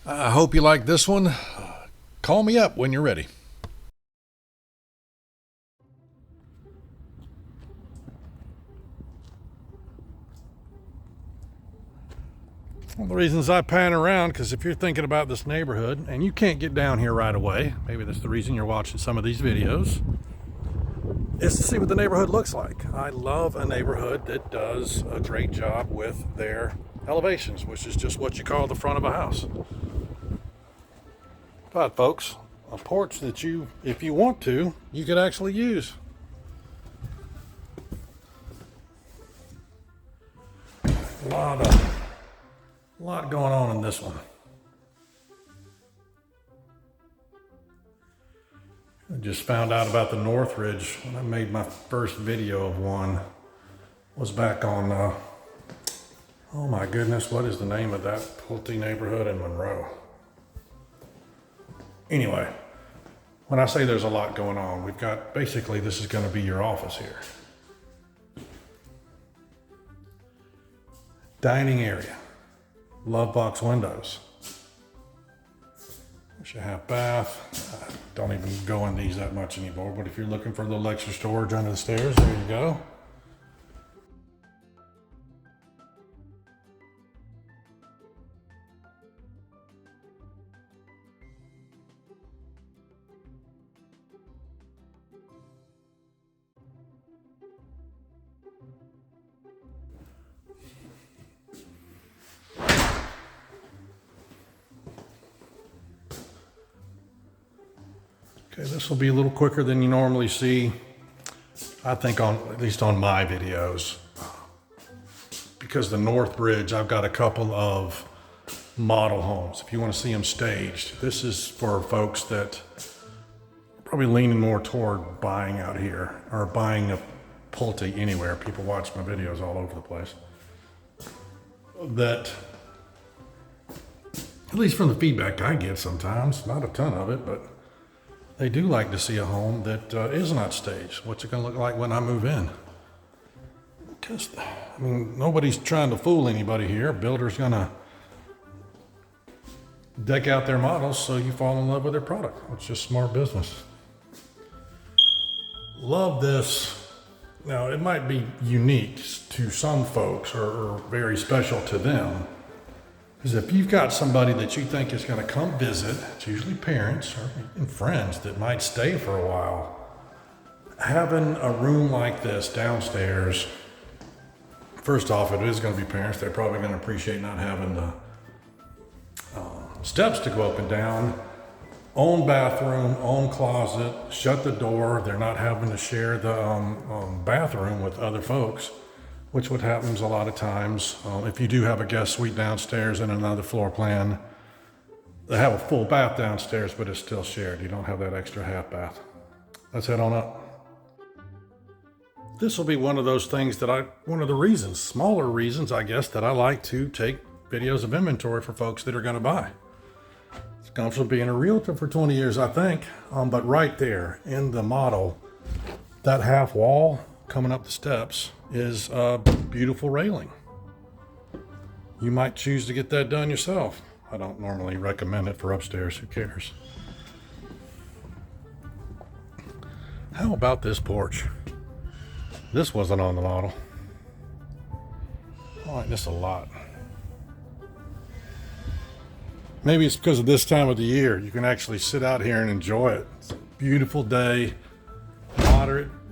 I hope you like this one. Call me up when you're ready. One of the reasons I pan around, because if you're thinking about this neighborhood and you can't get down here right away, maybe that's the reason you're watching some of these videos, is to see what the neighborhood looks like. I love a neighborhood that does a great job with their elevations, which is just what you call the front of a house. But folks, a porch that you, if you want to, you could actually use. A lot going on in this one. I just found out about the Northridge when I made my first video of one. Was back on, oh my goodness, what is the name of that Pulte neighborhood in Monroe? Anyway, when I say there's a lot going on, we've got, basically this is going to be your office here. Dining area, love box windows. There's your half bath. I don't even go in these that much anymore, but if you're looking for a little extra storage under the stairs, there you go. Okay, this will be a little quicker than you normally see, I think, on at least on my videos. Because the Northridge, I've got a couple of model homes. If you want to see them staged, this is for folks that are probably leaning more toward buying out here or buying a Pulte anywhere. People watch my videos all over the place. That, at least from the feedback I get sometimes, not a ton of it, but they do like to see a home that is not staged. What's it going to look like when I move in? Because, I mean, nobody's trying to fool anybody here. Builder's going to deck out their models so you fall in love with their product. It's just smart business. Love this. Now, it might be unique to some folks or very special to them. Because if you've got somebody that you think is going to come visit, it's usually parents or even friends that might stay for a while, having a room like this downstairs, first off, it is going to be parents. They're probably going to appreciate not having the steps to go up and down. Own bathroom, own closet, shut the door. They're not having to share the bathroom with other folks, which what happens a lot of times. If you do have a guest suite downstairs and another floor plan, they have a full bath downstairs, but it's still shared. You don't have that extra half bath. Let's head on up. This will be one of those things that one of the reasons, smaller reasons, I guess, that I like to take videos of inventory for folks that are going to buy. It's comes from being a realtor for 20 years, I think. But right there in the model, that half wall coming up the steps is a beautiful railing. You might choose to get that done yourself. I don't normally recommend it for upstairs. Who cares? How about this porch? This wasn't on the model. I like this a lot. Maybe it's because of this time of the year. You can actually sit out here and enjoy it. It's a beautiful day.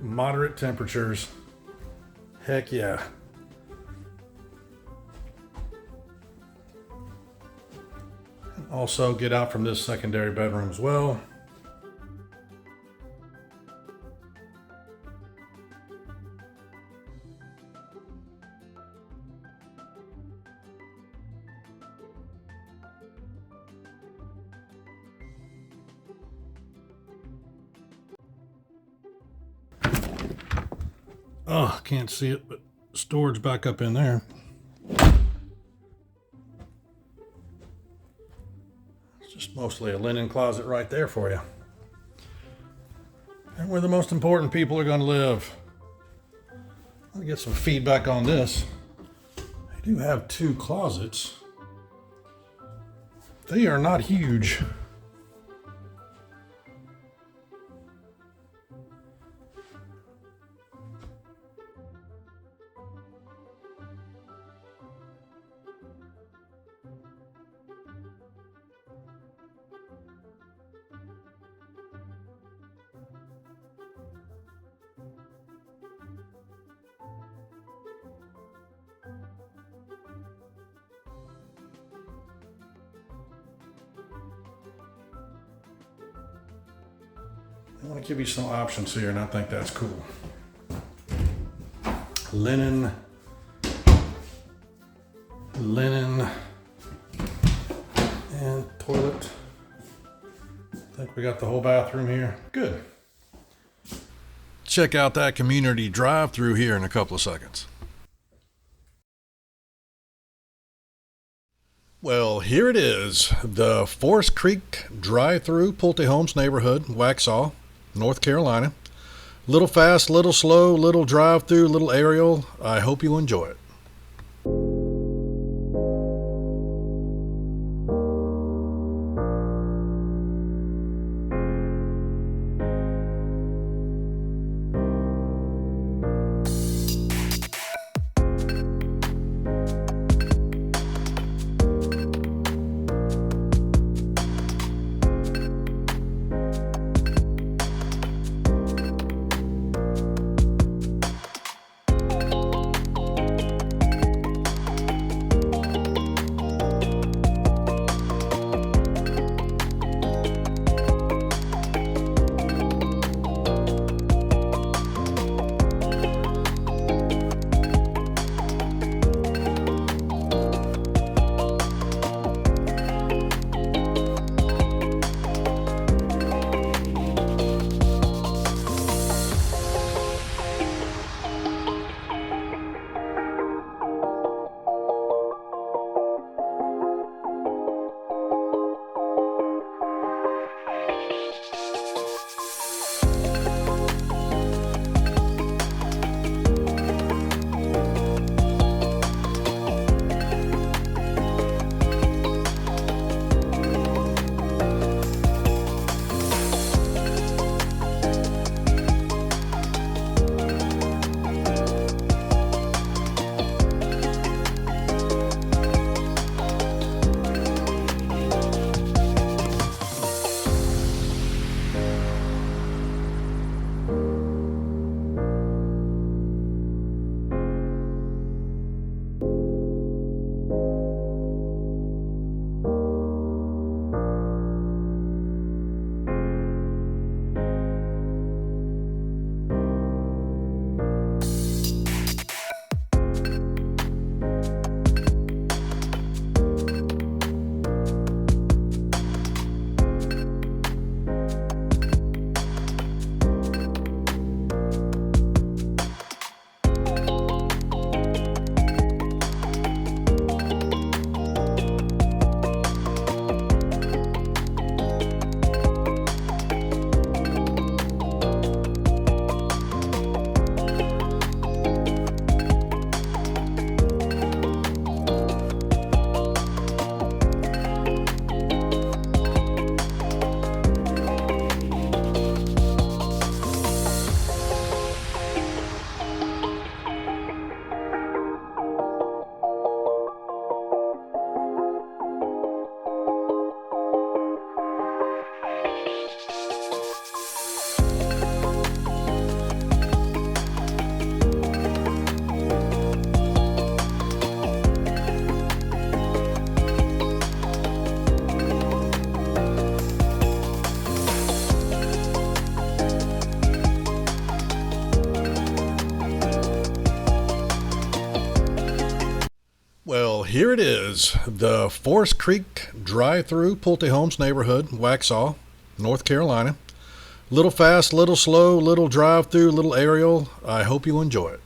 Moderate temperatures. Heck yeah. Also get out from this secondary bedroom as well. Oh, can't see it, but storage back up in there. It's just mostly a linen closet right there for you. And where the most important people are going to live. I'll get some feedback on this. I do have two closets They are not huge. I want to give you some options here, and I think that's cool. Linen, and toilet. I think we got the whole bathroom here. Good. Check out that community drive-through here in a couple of seconds. Well, here it is, the Forest Creek drive-through, Pulte Homes neighborhood, Waxhaw, North Carolina. Little fast, little slow, little drive-through, little aerial. I hope you enjoy it. Well, here it is, the Forest Creek drive-through, Pulte Homes neighborhood, Waxhaw, North Carolina. Little fast, little slow, little drive-through, little aerial. I hope you enjoy it.